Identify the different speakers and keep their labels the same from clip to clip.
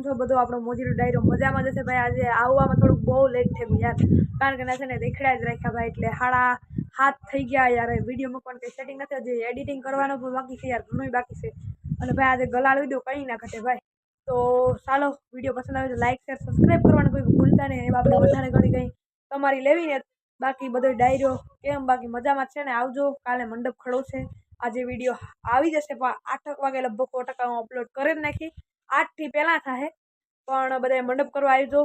Speaker 1: છો બધો આપણો મોજીલો ડાયરો મજામાં જશે ભાઈ। આજે આવવામાં થોડુંક બહુ લેટ થઈ ગયું યાર, કારણ કે ના છે ને રેખડા જ રાખ્યા ભાઈ, એટલે 7:30 થઈ ગયા યાર। વિડીયો મૂકવાનું કંઈ સેટિંગ નથી, હજી એડિટિંગ કરવાનો પણ બાકી છે યાર, ઘણું બાકી છે। અને ભાઈ આજે ગલાળ વિડીયો કંઈ ના ઘટે ભાઈ। તો ચાલો, વિડીયો પસંદ આવે તો લાઈક શેર સબસ્ક્રાઈબ કરવાનું કોઈ ભૂલતા નહીં। એમાં આપણે વધારે ઘણી કંઈ તમારી લેવી ને, બાકી બધો ડાયરો કેમ બાકી મજામાં છે ને? આવજો, કાલે મંડપ ખડો છે। આજે વિડીયો આવી જશે પણ 8 વાગે લગભગ 100% હું અપલોડ કરી જ નાખી। 8 થી પહેલાં થાય પણ બધા મંડપ કરવા આવજો।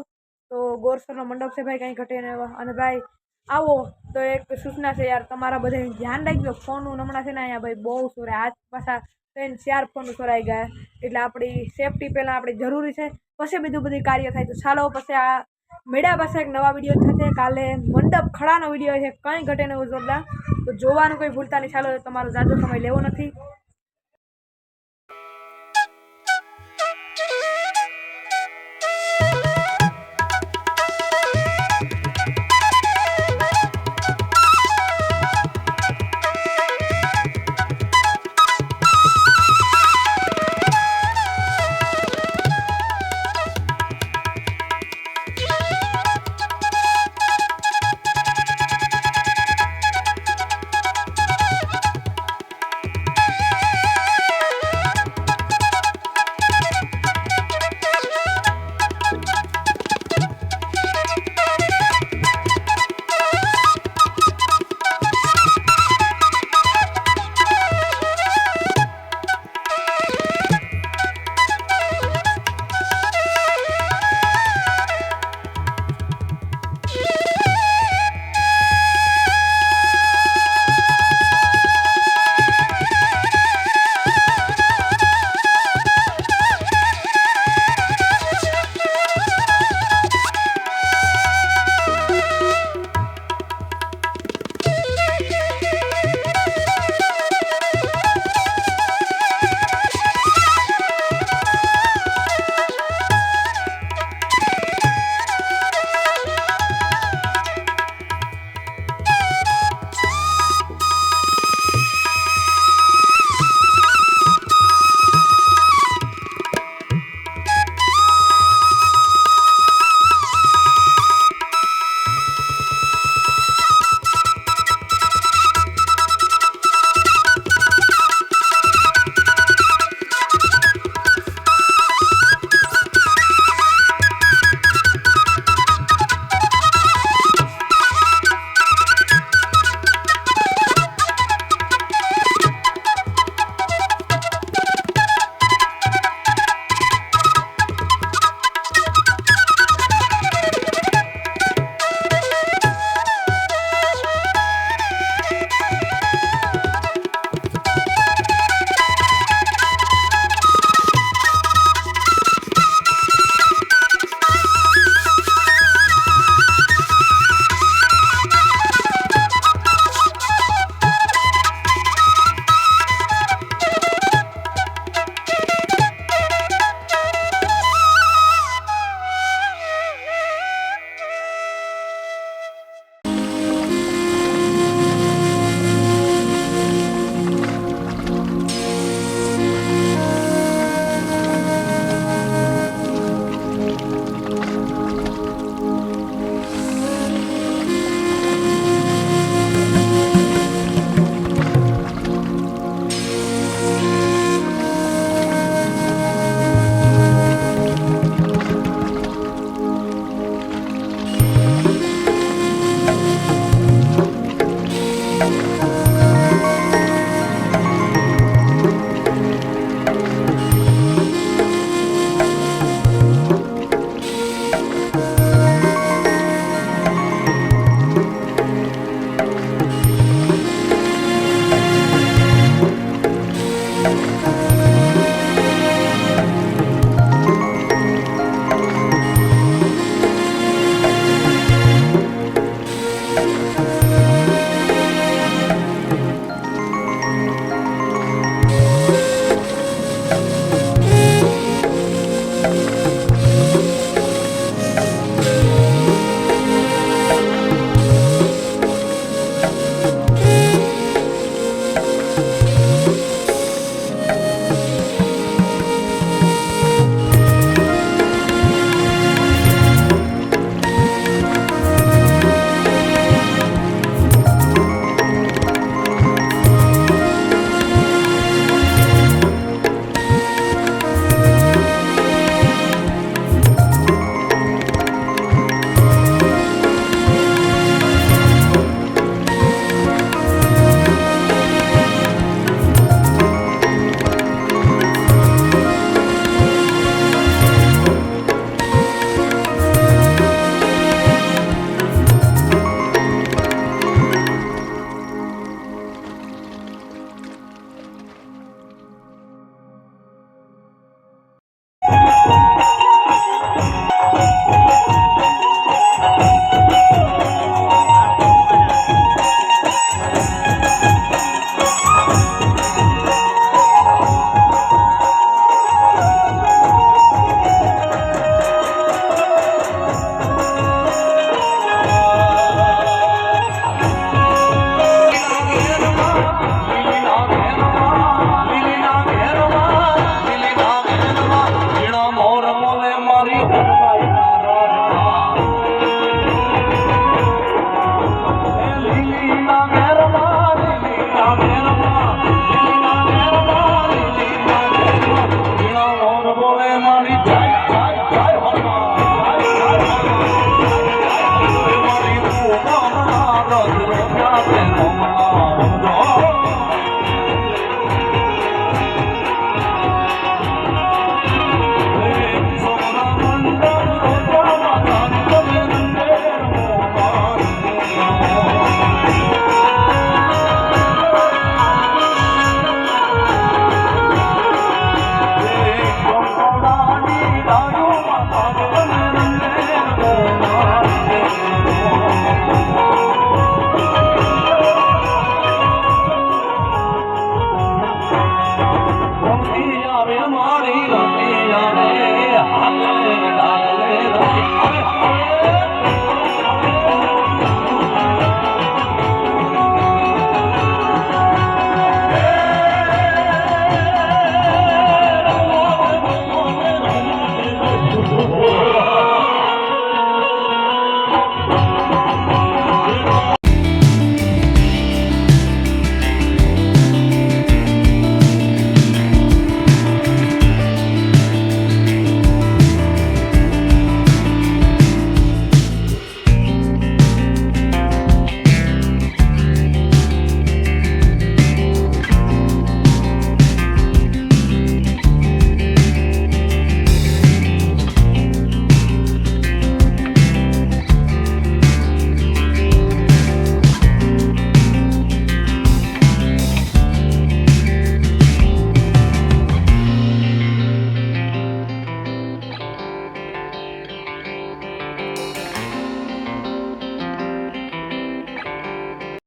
Speaker 1: તો ગોરસરનો મંડપ છે ભાઈ, કંઈ ઘટે ને। અને ભાઈ આવો તો એક સૂચના છે યાર, તમારા બધાને ધ્યાન રાખજો, ફોનનું હમણાં છે ને અહીંયા ભાઈ બહુ સોરે, આજ પાછા 3-4 ફોન સોરાઈ ગયા, એટલે આપણી સેફટી પહેલાં આપણી જરૂરી છે, પછી બધું કાર્ય થાય। તો ચાલો પછી આ મેળા પાસે એક નવા વિડીયો થશે, કાલે મંડપ ખડાનો વિડીયો છે, કંઈ ઘટે ને એવું જોરદાર। તો જોવાનું કોઈ ભૂલતા નહીં। ચાલો, તમારો જાજો સમય લેવો નથી।